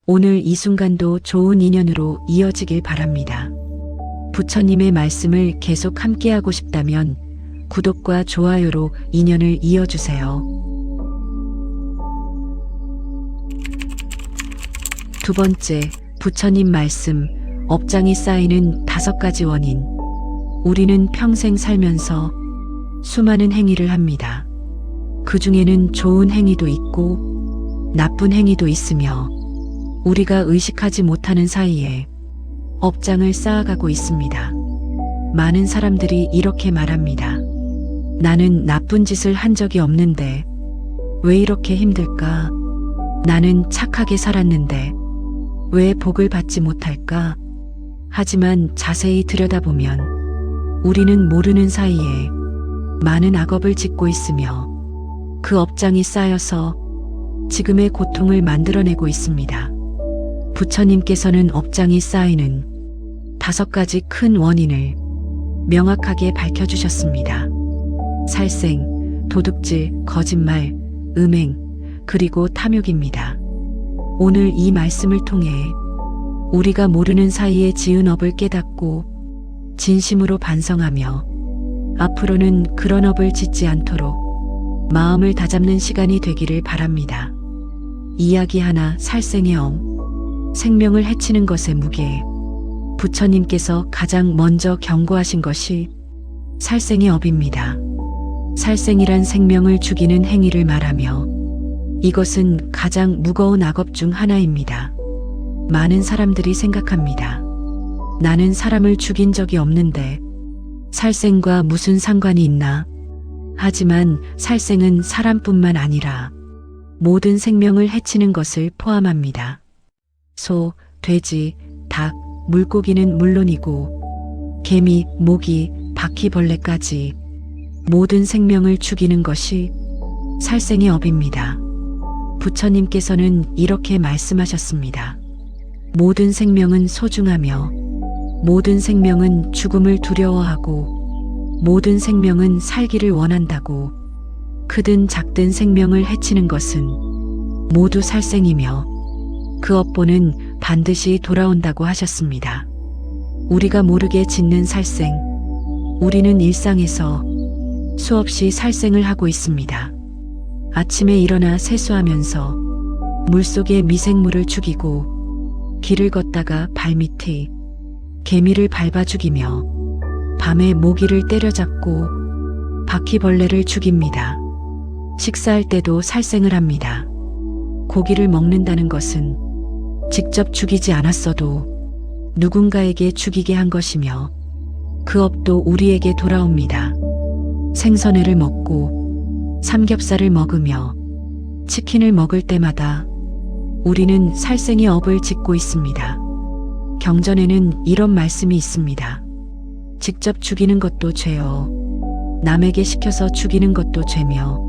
오늘 이 순간도 좋은 인연으로 이어지길 바랍니다. 부처님의 말씀을 계속 함께하고 싶다면 구독과 좋아요로 인연을 이어주세요. 두 번째, 부처님 말씀, 업장이 쌓이는 5가지 원인. 우리는 평생 살면서 수많은 행위를 합니다. 그 중에는 좋은 행위도 있고 나쁜 행위도 있으며 우리가 의식하지 못하는 사이에 업장을 쌓아가고 있습니다. 많은 사람들이 이렇게 말합니다. 나는 나쁜 짓을 한 적이 없는데 왜 이렇게 힘들까? 나는 착하게 살았는데 왜 복을 받지 못할까? 하지만 자세히 들여다보면 우리는 모르는 사이에 많은 악업을 짓고 있으며 그 업장이 쌓여서 지금의 고통을 만들어내고 있습니다. 부처님께서는 업장이 쌓이는 5가지 큰 원인을 명확하게 밝혀주셨습니다. 살생, 도둑질, 거짓말, 음행, 그리고 탐욕입니다. 오늘 이 말씀을 통해 우리가 모르는 사이에 지은 업을 깨닫고 진심으로 반성하며 앞으로는 그런 업을 짓지 않도록 마음을 다잡는 시간이 되기를 바랍니다. 이야기 하나, 살생의 엄, 생명을 해치는 것의 무게. 부처님께서 가장 먼저 경고하신 것이 살생의 업입니다. 살생이란 생명을 죽이는 행위를 말하며 이것은 가장 무거운 악업 중 하나입니다. 많은 사람들이 생각합니다. 나는 사람을 죽인 적이 없는데 살생과 무슨 상관이 있나? 하지만 살생은 사람뿐만 아니라 모든 생명을 해치는 것을 포함합니다. 소, 돼지, 닭, 물고기는 물론이고 개미, 모기, 바퀴벌레까지 모든 생명을 죽이는 것이 살생의 업입니다. 부처님께서는 이렇게 말씀하셨습니다. 모든 생명은 소중하며 모든 생명은 죽음을 두려워하고 모든 생명은 살기를 원한다고. 크든 작든 생명을 해치는 것은 모두 살생이며 그 업보는 반드시 돌아온다고 하셨습니다. 우리가 모르게 짓는 살생, 우리는 일상에서 수없이 살생을 하고 있습니다. 아침에 일어나 세수하면서 물속의 미생물을 죽이고 길을 걷다가 발밑의 개미를 밟아 죽이며 밤에 모기를 때려잡고 바퀴벌레를 죽입니다. 식사할 때도 살생을 합니다. 고기를 먹는다는 것은 직접 죽이지 않았어도 누군가에게 죽이게 한 것이며 그 업도 우리에게 돌아옵니다. 생선회를 먹고 삼겹살을 먹으며 치킨을 먹을 때마다 우리는 살생의 업을 짓고 있습니다. 경전에는 이런 말씀이 있습니다. 직접 죽이는 것도 죄요. 남에게 시켜서 죽이는 것도 죄며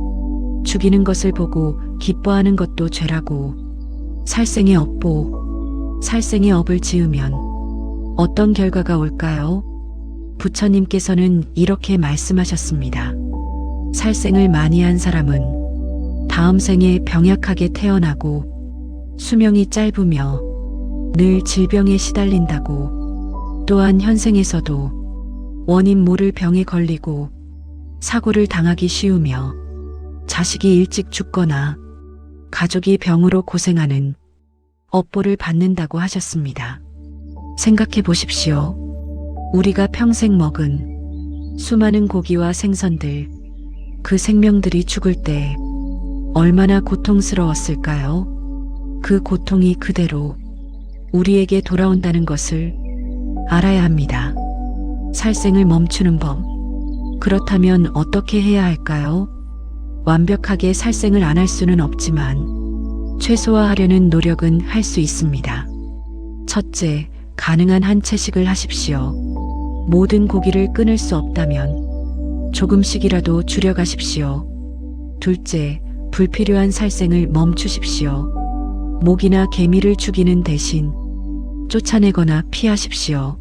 죽이는 것을 보고 기뻐하는 것도 죄라고. 살생의 업보, 살생의 업을 지으면 어떤 결과가 올까요? 부처님께서는 이렇게 말씀하셨습니다. 살생을 많이 한 사람은 다음 생에 병약하게 태어나고 수명이 짧으며 늘 질병에 시달린다고. 또한 현생에서도 원인 모를 병에 걸리고 사고를 당하기 쉬우며 자식이 일찍 죽거나 가족이 병으로 고생하는 업보를 받는다고 하셨습니다. 생각해 보십시오. 우리가 평생 먹은 수많은 고기와 생선들, 그 생명들이 죽을 때 얼마나 고통스러웠을까요? 그 고통이 그대로 우리에게 돌아온다는 것을 알아야 합니다. 살생을 멈추는 법. 그렇다면 어떻게 해야 할까요? 완벽하게 살생을 안 할 수는 없지만 최소화하려는 노력은 할 수 있습니다. 첫째, 가능한 한 채식을 하십시오. 모든 고기를 끊을 수 없다면 조금씩이라도 줄여가십시오. 둘째, 불필요한 살생을 멈추십시오. 모기나 개미를 죽이는 대신 쫓아내거나 피하십시오.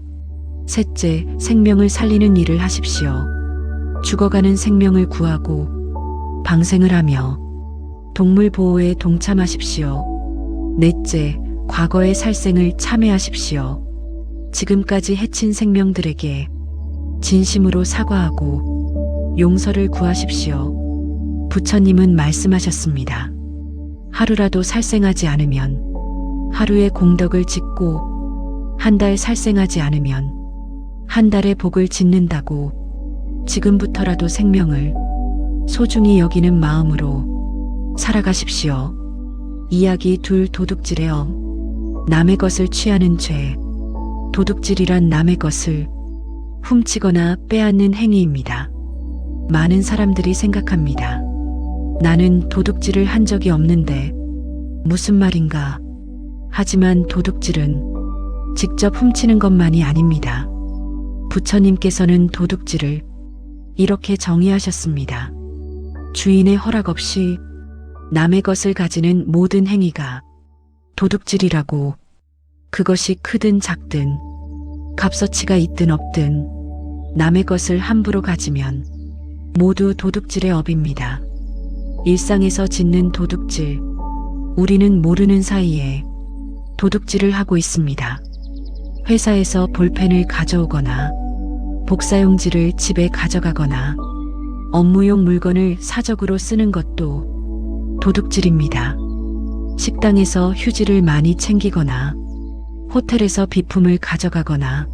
셋째, 생명을 살리는 일을 하십시오. 죽어가는 생명을 구하고 방생을 하며 동물 보호에 동참하십시오. 넷째, 과거의 살생을 참회하십시오. 지금까지 해친 생명들에게 진심으로 사과하고 용서를 구하십시오. 부처님은 말씀하셨습니다. 하루라도 살생하지 않으면 하루의 공덕을 짓고 한 달 살생하지 않으면 한 달의 복을 짓는다고 지금부터라도 생명을 소중히 여기는 마음으로 살아가십시오. 이야기 2 도둑질의 엄. 남의 것을 취하는 죄. 도둑질이란 남의 것을 훔치거나 빼앗는 행위입니다. 많은 사람들이 생각합니다. 나는 도둑질을 한 적이 없는데 무슨 말인가? 하지만 도둑질은 직접 훔치는 것만이 아닙니다. 부처님께서는 도둑질을 이렇게 정의하셨습니다. 주인의 허락 없이 남의 것을 가지는 모든 행위가 도둑질이라고. 그것이 크든 작든 값어치가 있든 없든 남의 것을 함부로 가지면 모두 도둑질의 업입니다. 일상에서 짓는 도둑질, 우리는 모르는 사이에 도둑질을 하고 있습니다. 회사에서 볼펜을 가져오거나 복사용지를 집에 가져가거나 업무용 물건을 사적으로 쓰는 것도 도둑질입니다. 식당에서 휴지를 많이 챙기거나 호텔에서 비품을 가져가거나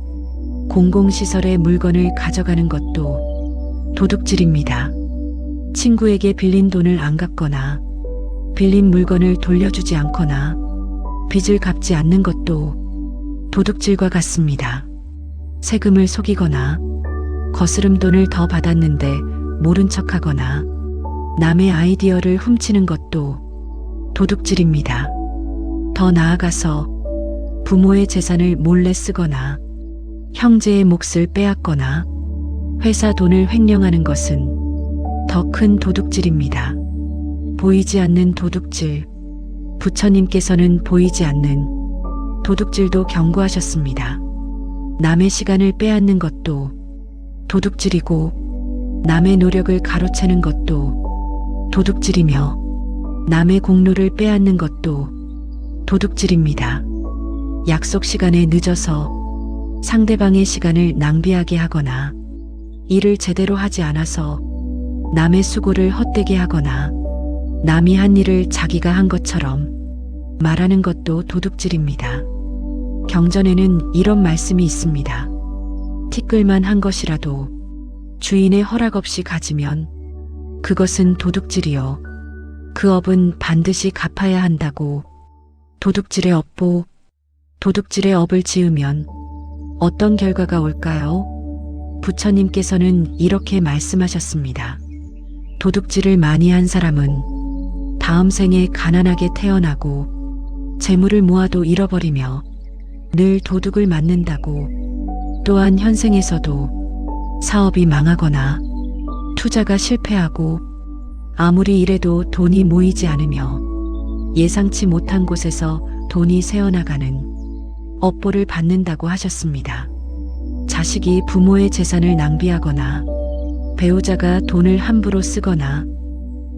공공시설의 물건을 가져가는 것도 도둑질입니다. 친구에게 빌린 돈을 안 갚거나 빌린 물건을 돌려주지 않거나 빚을 갚지 않는 것도 도둑질과 같습니다. 세금을 속이거나 거스름 돈을 더 받았는데 모른 척하거나 남의 아이디어를 훔치는 것도 도둑질입니다. 더 나아가서 부모의 재산을 몰래 쓰거나 형제의 몫을 빼앗거나 회사 돈을 횡령하는 것은 더 큰 도둑질입니다. 보이지 않는 도둑질. 부처님께서는 보이지 않는 도둑질도 경고하셨습니다. 남의 시간을 빼앗는 것도 도둑질이고 남의 노력을 가로채는 것도 도둑질이며 남의 공로를 빼앗는 것도 도둑질입니다. 약속 시간에 늦어서 상대방의 시간을 낭비하게 하거나 일을 제대로 하지 않아서 남의 수고를 헛되게 하거나 남이 한 일을 자기가 한 것처럼 말하는 것도 도둑질입니다. 경전에는 이런 말씀이 있습니다. 티끌만 한 것이라도 주인의 허락 없이 가지면 그것은 도둑질이요. 그 업은 반드시 갚아야 한다고. 도둑질의 업보. 도둑질의 업을 지으면 어떤 결과가 올까요? 부처님께서는 이렇게 말씀하셨습니다. 도둑질을 많이 한 사람은 다음 생에 가난하게 태어나고 재물을 모아도 잃어버리며 늘 도둑을 맞는다고. 또한 현생에서도 사업이 망하거나 투자가 실패하고 아무리 일해도 돈이 모이지 않으며 예상치 못한 곳에서 돈이 새어나가는 업보를 받는다고 하셨습니다. 자식이 부모의 재산을 낭비하거나 배우자가 돈을 함부로 쓰거나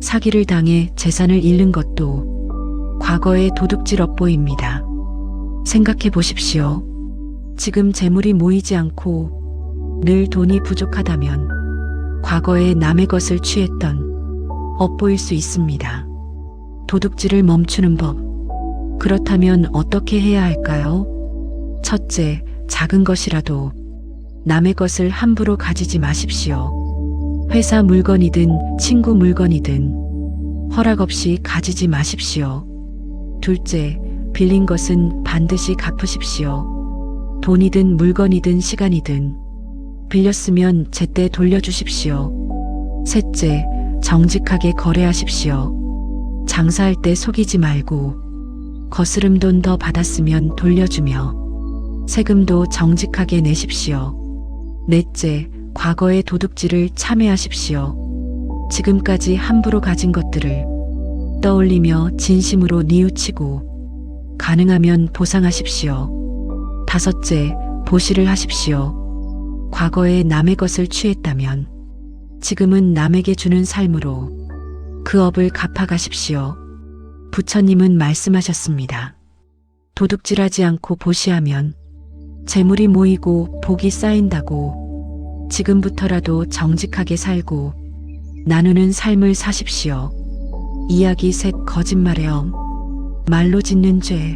사기를 당해 재산을 잃는 것도 과거의 도둑질 업보입니다. 생각해 보십시오. 지금 재물이 모이지 않고 늘 돈이 부족하다면 과거에 남의 것을 취했던 업보일 수 있습니다. 도둑질을 멈추는 법. 그렇다면 어떻게 해야 할까요? 첫째, 작은 것이라도 남의 것을 함부로 가지지 마십시오. 회사 물건이든 친구 물건이든 허락 없이 가지지 마십시오. 둘째, 빌린 것은 반드시 갚으십시오. 돈이든 물건이든 시간이든 빌렸으면 제때 돌려주십시오. 셋째, 정직하게 거래하십시오. 장사할 때 속이지 말고 거스름 돈 더 받았으면 돌려주며 세금도 정직하게 내십시오. 넷째, 과거의 도둑질을 참회하십시오. 지금까지 함부로 가진 것들을 떠올리며 진심으로 뉘우치고 가능하면 보상하십시오. 다섯째, 보시를 하십시오. 과거에 남의 것을 취했다면 지금은 남에게 주는 삶으로 그 업을 갚아가십시오. 부처님은 말씀하셨습니다. 도둑질하지 않고 보시하면 재물이 모이고 복이 쌓인다고 지금부터라도 정직하게 살고 나누는 삶을 사십시오. 이야기 셋. 거짓말의 엄. 말로 짓는 죄.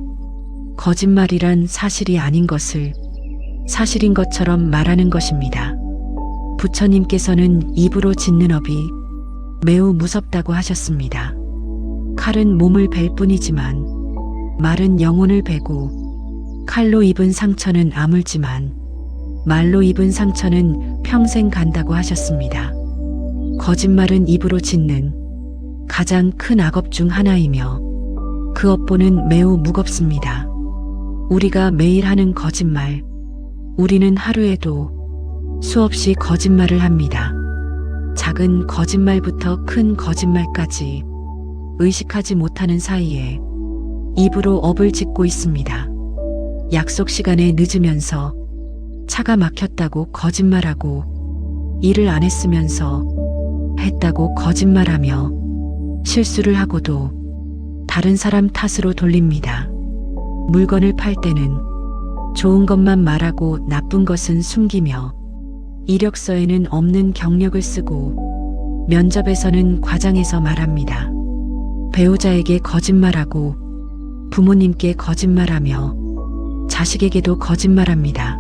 거짓말이란 사실이 아닌 것을 사실인 것처럼 말하는 것입니다. 부처님께서는 입으로 짓는 업이 매우 무섭다고 하셨습니다. 칼은 몸을 벨 뿐이지만 말은 영혼을 베고 칼로 입은 상처는 아물지만 말로 입은 상처는 평생 간다고 하셨습니다. 거짓말은 입으로 짓는 가장 큰 악업 중 하나이며 그 업보는 매우 무겁습니다. 우리가 매일 하는 거짓말, 우리는 하루에도 수없이 거짓말을 합니다. 작은 거짓말부터 큰 거짓말까지 의식하지 못하는 사이에 입으로 업을 짓고 있습니다. 약속 시간에 늦으면서 차가 막혔다고 거짓말하고 일을 안 했으면서 했다고 거짓말하며 실수를 하고도 다른 사람 탓으로 돌립니다. 물건을 팔 때는 좋은 것만 말하고 나쁜 것은 숨기며 이력서에는 없는 경력을 쓰고 면접에서는 과장해서 말합니다. 배우자에게 거짓말하고 부모님께 거짓말하며 자식에게도 거짓말합니다.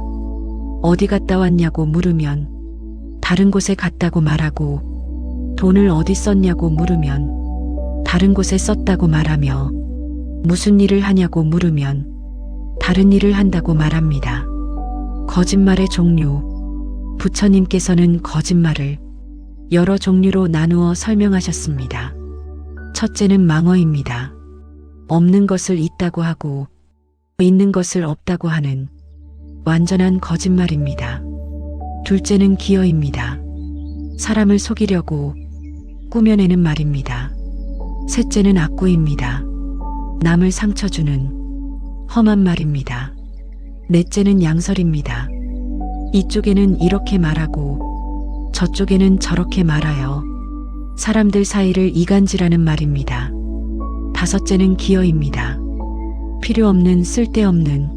어디 갔다 왔냐고 물으면 다른 곳에 갔다고 말하고 돈을 어디 썼냐고 물으면 다른 곳에 썼다고 말하며 무슨 일을 하냐고 물으면 다른 일을 한다고 말합니다. 거짓말의 종류. 부처님께서는 거짓말을 여러 종류로 나누어 설명하셨습니다. 첫째는 망어입니다. 없는 것을 있다고 하고 있는 것을 없다고 하는 완전한 거짓말입니다. 둘째는 기어입니다. 사람을 속이려고 꾸며내는 말입니다. 셋째는 악구입니다. 남을 상처 주는 험한 말입니다. 넷째는 양설입니다. 이쪽에는 이렇게 말하고 저쪽에는 저렇게 말하여 사람들 사이를 이간질하는 말입니다. 다섯째는 기어입니다. 필요 없는 쓸데없는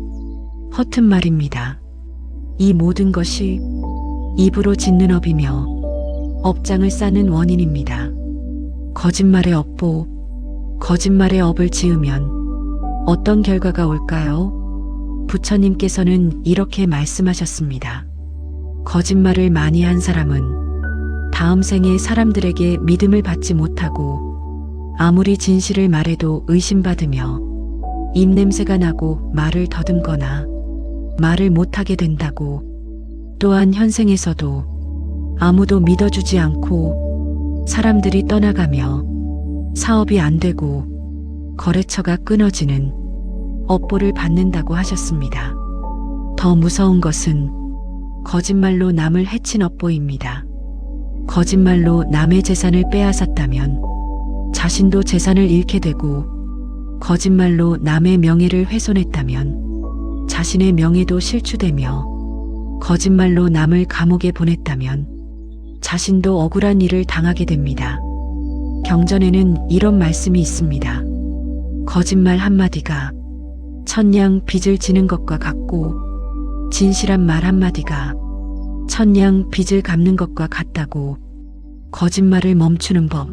허튼 말입니다. 이 모든 것이 입으로 짓는 업이며 업장을 쌓는 원인입니다. 거짓말의 업보, 거짓말의 업을 지으면 어떤 결과가 올까요? 부처님께서는 이렇게 말씀하셨습니다. 거짓말을 많이 한 사람은 다음 생에 사람들에게 믿음을 받지 못하고 아무리 진실을 말해도 의심받으며 입냄새가 나고 말을 더듬거나 말을 못하게 된다고, 또한 현생에서도 아무도 믿어주지 않고 사람들이 떠나가며 사업이 안 되고 거래처가 끊어지는 업보를 받는다고 하셨습니다. 더 무서운 것은 거짓말로 남을 해친 업보입니다. 거짓말로 남의 재산을 빼앗았다면 자신도 재산을 잃게 되고, 거짓말로 남의 명예를 훼손했다면 자신의 명예도 실추되며, 거짓말로 남을 감옥에 보냈다면 자신도 억울한 일을 당하게 됩니다. 경전에는 이런 말씀이 있습니다. 거짓말 한마디가 천냥 빚을 지는 것과 같고 진실한 말 한마디가 천냥 빚을 갚는 것과 같다고. 거짓말을 멈추는 법.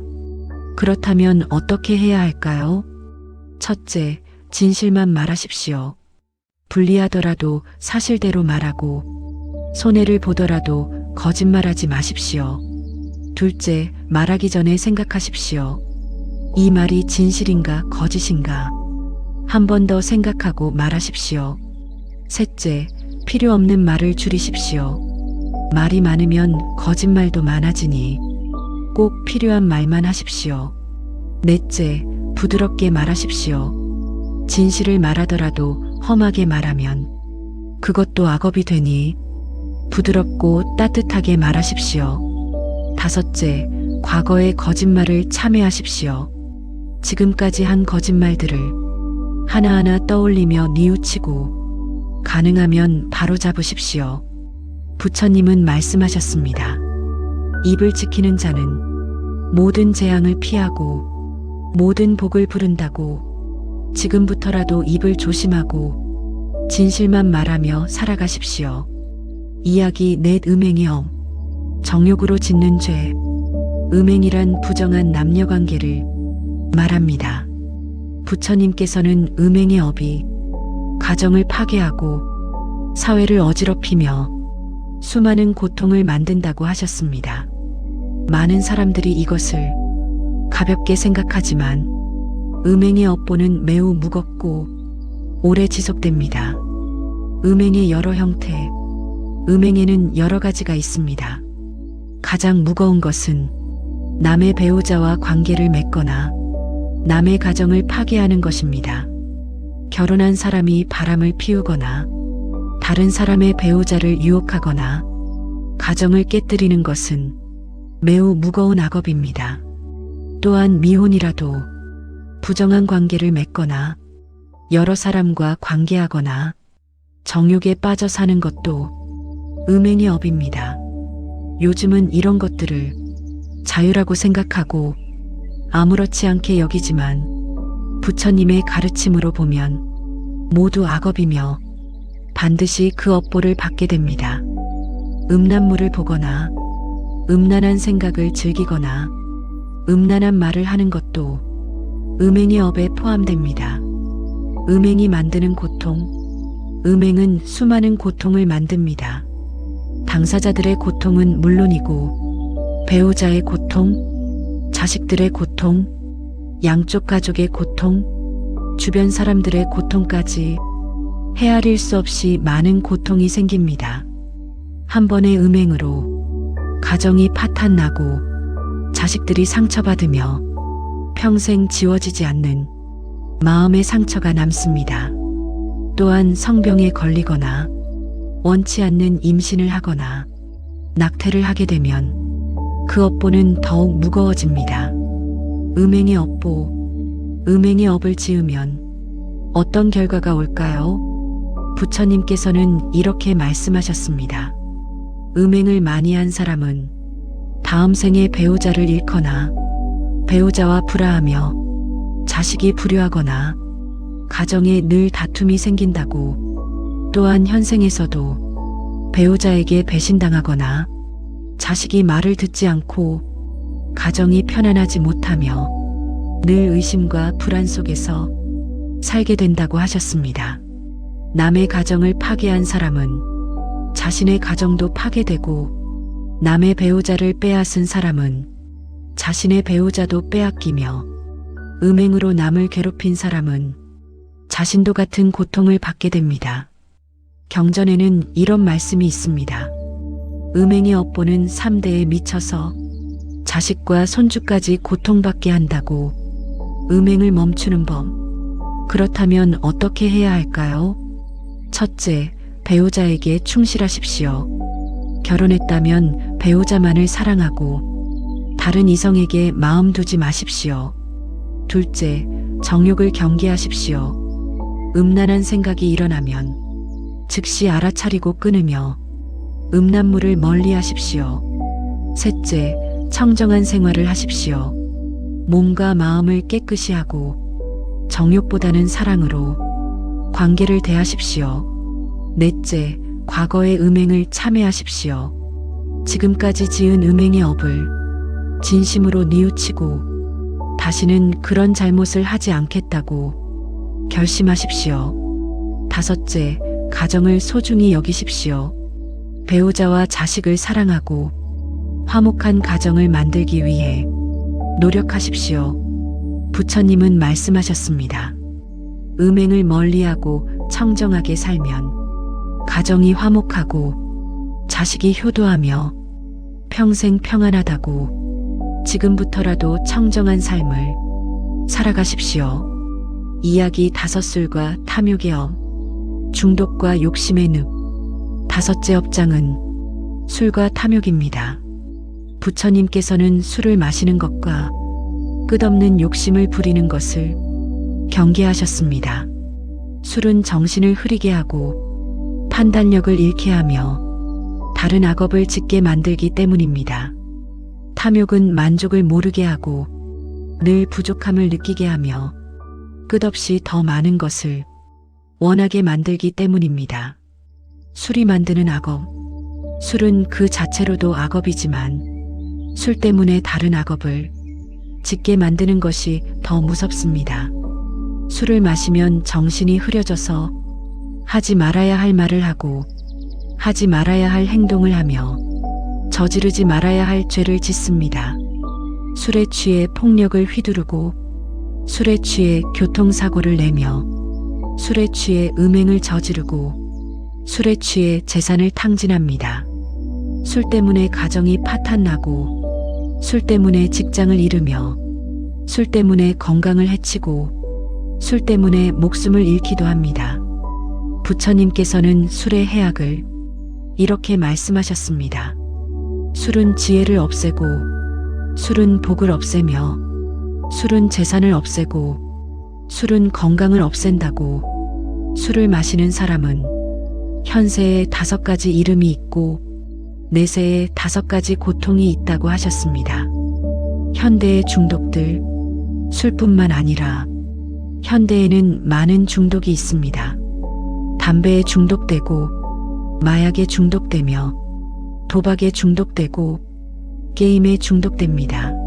그렇다면 어떻게 해야 할까요? 첫째, 진실만 말하십시오. 불리하더라도 사실대로 말하고 손해를 보더라도 거짓말하지 마십시오. 둘째, 말하기 전에 생각하십시오. 이 말이 진실인가 거짓인가 한 번 더 생각하고 말하십시오. 셋째, 필요 없는 말을 줄이십시오. 말이 많으면 거짓말도 많아지니 꼭 필요한 말만 하십시오. 넷째, 부드럽게 말하십시오. 진실을 말하더라도 험하게 말하면 그것도 악업이 되니 부드럽고 따뜻하게 말하십시오. 다섯째, 과거의 거짓말을 참회하십시오. 지금까지 한 거짓말들을 하나하나 떠올리며 뉘우치고 가능하면 바로잡으십시오. 부처님은 말씀하셨습니다. 입을 지키는 자는 모든 재앙을 피하고 모든 복을 부른다고. 지금부터라도 입을 조심하고 진실만 말하며 살아가십시오. 이야기 넷. 음행의 엄. 정욕으로 짓는 죄. 음행이란 부정한 남녀관계를 말합니다. 부처님께서는 음행의 업이 가정을 파괴하고 사회를 어지럽히며 수많은 고통을 만든다고 하셨습니다. 많은 사람들이 이것을 가볍게 생각하지만 음행의 업보는 매우 무겁고 오래 지속됩니다. 음행의 여러 형태. 음행에는 여러 가지가 있습니다. 가장 무거운 것은 남의 배우자와 관계를 맺거나 남의 가정을 파괴하는 것입니다. 결혼한 사람이 바람을 피우거나 다른 사람의 배우자를 유혹하거나 가정을 깨뜨리는 것은 매우 무거운 악업입니다. 또한 미혼이라도 부정한 관계를 맺거나 여러 사람과 관계하거나 정욕에 빠져 사는 것도 음행의 업입니다. 요즘은 이런 것들을 자유라고 생각하고 아무렇지 않게 여기지만 부처님의 가르침으로 보면 모두 악업이며 반드시 그 업보를 받게 됩니다. 음란물을 보거나 음란한 생각을 즐기거나 음란한 말을 하는 것도 음행의 업에 포함됩니다. 음행이 만드는 고통. 음행은 수많은 고통을 만듭니다. 당사자들의 고통은 물론이고 배우자의 고통, 자식들의 고통, 양쪽 가족의 고통, 주변 사람들의 고통까지 헤아릴 수 없이 많은 고통이 생깁니다. 한 번의 음행으로 가정이 파탄나고 자식들이 상처받으며 평생 지워지지 않는 마음의 상처가 남습니다. 또한 성병에 걸리거나 원치 않는 임신을 하거나 낙태를 하게 되면 그 업보는 더욱 무거워집니다. 음행의 업보. 음행의 업을 지으면 어떤 결과가 올까요? 부처님께서는 이렇게 말씀하셨습니다. 음행을 많이 한 사람은 다음 생에 배우자를 잃거나 배우자와 불화하며 자식이 불효하거나 가정에 늘 다툼이 생긴다고, 또한 현생에서도 배우자에게 배신당하거나 자식이 말을 듣지 않고 가정이 편안하지 못하며 늘 의심과 불안 속에서 살게 된다고 하셨습니다. 남의 가정을 파괴한 사람은 자신의 가정도 파괴되고, 남의 배우자를 빼앗은 사람은 자신의 배우자도 빼앗기며, 음행으로 남을 괴롭힌 사람은 자신도 같은 고통을 받게 됩니다. 경전에는 이런 말씀이 있습니다. 음행의 업보는 3대에 미쳐서 자식과 손주까지 고통받게 한다고. 음행을 멈추는 법. 그렇다면 어떻게 해야 할까요? 첫째, 배우자에게 충실하십시오. 결혼했다면 배우자만을 사랑하고 다른 이성에게 마음 두지 마십시오. 둘째, 정욕을 경계하십시오. 음란한 생각이 일어나면 즉시 알아차리고 끊으며 음란물을 멀리 하십시오. 셋째, 청정한 생활을 하십시오. 몸과 마음을 깨끗이 하고 정욕보다는 사랑으로 관계를 대하십시오. 넷째, 과거의 음행을 참회하십시오. 지금까지 지은 음행의 업을 진심으로 뉘우치고 다시는 그런 잘못을 하지 않겠다고 결심하십시오. 다섯째, 가정을 소중히 여기십시오. 배우자와 자식을 사랑하고 화목한 가정을 만들기 위해 노력하십시오. 부처님은 말씀하셨습니다. 음행을 멀리하고 청정하게 살면 가정이 화목하고 자식이 효도하며 평생 평안하다고. 지금부터라도 청정한 삶을 살아가십시오. 이야기 5술과 탐욕의 엄. 중독과 욕심의 늪. 5째 업장은 술과 탐욕입니다. 부처님께서는 술을 마시는 것과 끝없는 욕심을 부리는 것을 경계하셨습니다. 술은 정신을 흐리게 하고 판단력을 잃게 하며 다른 악업을 짓게 만들기 때문입니다. 탐욕은 만족을 모르게 하고 늘 부족함을 느끼게 하며 끝없이 더 많은 것을 원하게 만들기 때문입니다. 술이 만드는 악업. 술은 그 자체로도 악업이지만 술 때문에 다른 악업을 짓게 만드는 것이 더 무섭습니다. 술을 마시면 정신이 흐려져서 하지 말아야 할 말을 하고 하지 말아야 할 행동을 하며 저지르지 말아야 할 죄를 짓습니다. 술에 취해 폭력을 휘두르고 술에 취해 교통사고를 내며 술에 취해 음행을 저지르고 술에 취해 재산을 탕진합니다. 술 때문에 가정이 파탄나고 술 때문에 직장을 잃으며 술 때문에 건강을 해치고 술 때문에 목숨을 잃기도 합니다. 부처님께서는 술의 해악을 이렇게 말씀하셨습니다. 술은 지혜를 없애고 술은 복을 없애며 술은 재산을 없애고 술은 건강을 없앤다고. 술을 마시는 사람은 현세에 5가지 이름이 있고 내세에 5가지 고통이 있다고 하셨습니다. 현대의 중독들, 술뿐만 아니라 현대에는 많은 중독이 있습니다. 담배에 중독되고 마약에 중독되며 도박에 중독되고 게임에 중독됩니다.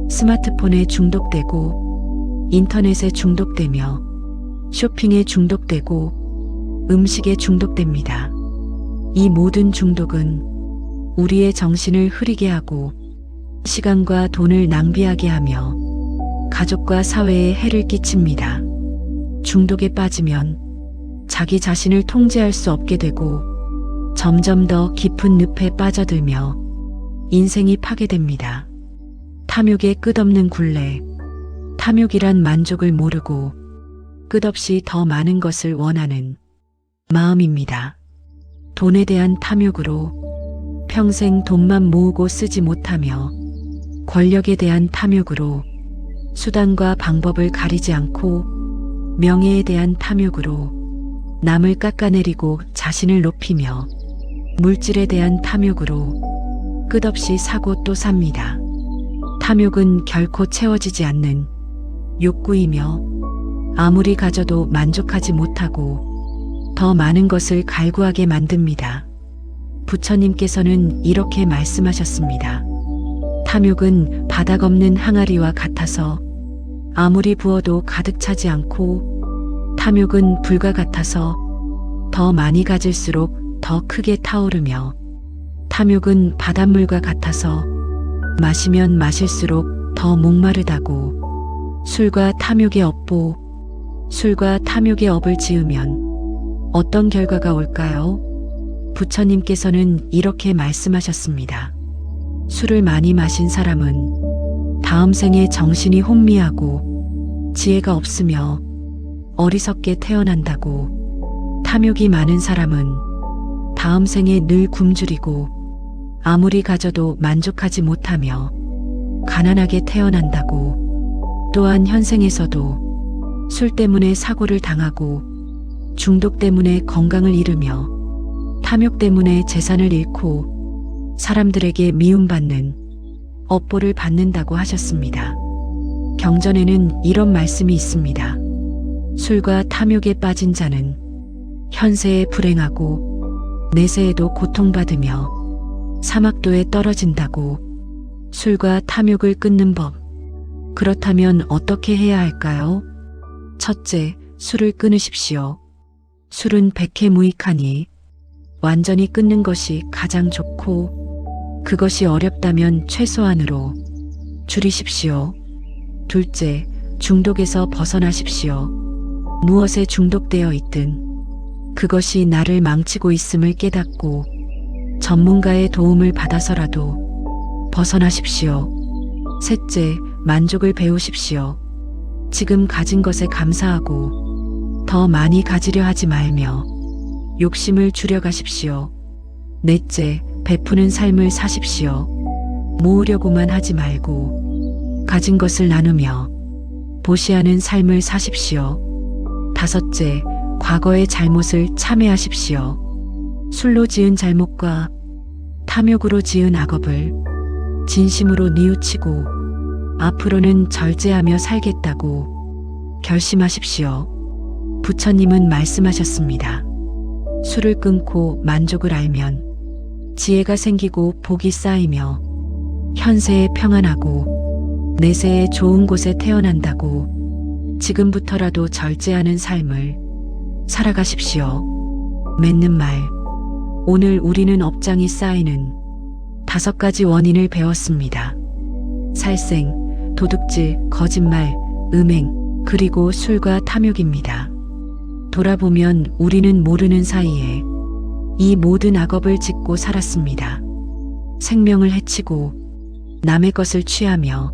스마트폰에 중독되고 인터넷에 중독되며 쇼핑에 중독되고 음식에 중독됩니다. 이 모든 중독은 우리의 정신을 흐리게 하고 시간과 돈을 낭비하게 하며 가족과 사회에 해를 끼칩니다. 중독에 빠지면 자기 자신을 통제할 수 없게 되고 점점 더 깊은 늪에 빠져들며 인생이 파괴됩니다. 탐욕의 끝없는 굴레. 탐욕이란 만족을 모르고 끝없이 더 많은 것을 원하는 마음입니다. 돈에 대한 탐욕으로 평생 돈만 모으고 쓰지 못하며 권력에 대한 탐욕으로 수단과 방법을 가리지 않고 명예에 대한 탐욕으로 남을 깎아내리고 자신을 높이며 물질에 대한 탐욕으로 끝없이 사고 또 삽니다. 탐욕은 결코 채워지지 않는 욕구이며 아무리 가져도 만족하지 못하고 더 많은 것을 갈구하게 만듭니다. 부처님께서는 이렇게 말씀하셨습니다. 탐욕은 바닥 없는 항아리와 같아서 아무리 부어도 가득 차지 않고 탐욕은 불과 같아서 더 많이 가질수록 더 크게 타오르며 탐욕은 바닷물과 같아서 마시면 마실수록 더 목마르다고. 술과 탐욕의 업보. 술과 탐욕의 업을 지으면 어떤 결과가 올까요? 부처님께서는 이렇게 말씀하셨습니다. 술을 많이 마신 사람은 다음 생에 정신이 혼미하고 지혜가 없으며 어리석게 태어난다고. 탐욕이 많은 사람은 다음 생에 늘 굶주리고 아무리 가져도 만족하지 못하며 가난하게 태어난다고. 또한 현생에서도 술 때문에 사고를 당하고 중독 때문에 건강을 잃으며 탐욕 때문에 재산을 잃고 사람들에게 미움받는 업보를 받는다고 하셨습니다. 경전에는 이런 말씀이 있습니다. 술과 탐욕에 빠진 자는 현세에 불행하고 내세에도 고통받으며 사막도에 떨어진다고. 술과 탐욕을 끊는 법. 그렇다면 어떻게 해야 할까요? 첫째, 술을 끊으십시오. 술은 백해무익하니 완전히 끊는 것이 가장 좋고 그것이 어렵다면 최소한으로 줄이십시오. 둘째, 중독에서 벗어나십시오. 무엇에 중독되어 있든 그것이 나를 망치고 있음을 깨닫고 전문가의 도움을 받아서라도 벗어나십시오. 셋째, 만족을 배우십시오. 지금 가진 것에 감사하고 더 많이 가지려 하지 말며 욕심을 줄여가십시오. 넷째, 베푸는 삶을 사십시오. 모으려고만 하지 말고 가진 것을 나누며 보시하는 삶을 사십시오. 다섯째, 과거의 잘못을 참회하십시오. 술로 지은 잘못과 탐욕으로 지은 악업을 진심으로 뉘우치고 앞으로는 절제하며 살겠다고 결심하십시오. 부처님은 말씀하셨습니다. 술을 끊고 만족을 알면 지혜가 생기고 복이 쌓이며 현세에 평안하고 내세에 좋은 곳에 태어난다고 지금부터라도 절제하는 삶을 살아가십시오. 맺는 말. 오늘 우리는 업장이 쌓이는 5가지 원인을 배웠습니다. 살생, 도둑질, 거짓말, 음행, 그리고 술과 탐욕입니다. 돌아보면 우리는 모르는 사이에 이 모든 악업을 짓고 살았습니다. 생명을 해치고 남의 것을 취하며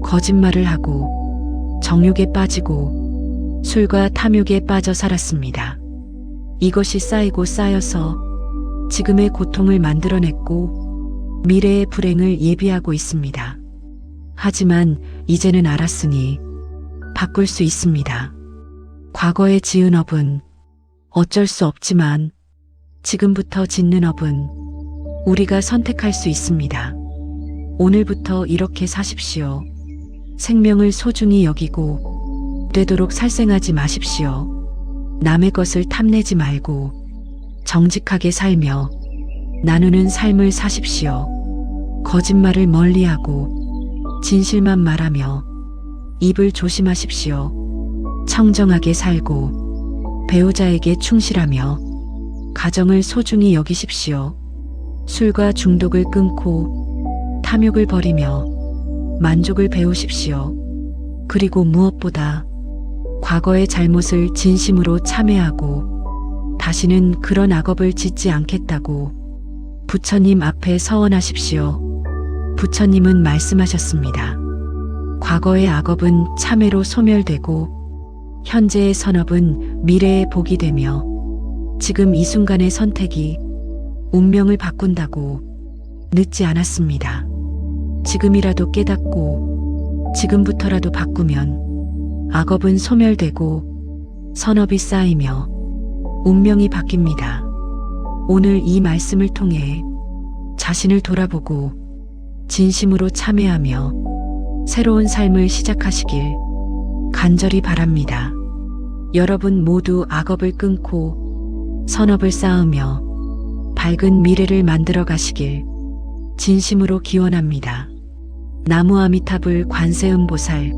거짓말을 하고 정욕에 빠지고 술과 탐욕에 빠져 살았습니다. 이것이 쌓이고 쌓여서 지금의 고통을 만들어냈고 미래의 불행을 예비하고 있습니다. 하지만 이제는 알았으니 바꿀 수 있습니다. 과거에 지은 업은 어쩔 수 없지만 지금부터 짓는 업은 우리가 선택할 수 있습니다. 오늘부터 이렇게 사십시오. 생명을 소중히 여기고 되도록 살생하지 마십시오. 남의 것을 탐내지 말고 정직하게 살며 나누는 삶을 사십시오. 거짓말을 멀리하고 진실만 말하며 입을 조심하십시오. 청정하게 살고 배우자에게 충실하며 가정을 소중히 여기십시오. 술과 중독을 끊고 탐욕을 버리며 만족을 배우십시오. 그리고 무엇보다 과거의 잘못을 진심으로 참회하고 다시는 그런 악업을 짓지 않겠다고 부처님 앞에 서원하십시오. 부처님은 말씀하셨습니다. 과거의 악업은 참회로 소멸되고 현재의 선업은 미래의 복이 되며 지금 이 순간의 선택이 운명을 바꾼다고 늦지 않았습니다. 지금이라도 깨닫고 지금부터라도 바꾸면 악업은 소멸되고 선업이 쌓이며 운명이 바뀝니다. 오늘 이 말씀을 통해 자신을 돌아보고 진심으로 참회하며 새로운 삶을 시작하시길 간절히 바랍니다. 여러분 모두 악업을 끊고 선업을 쌓으며 밝은 미래를 만들어 가시길 진심으로 기원합니다. 나무 아미타불 관세음보살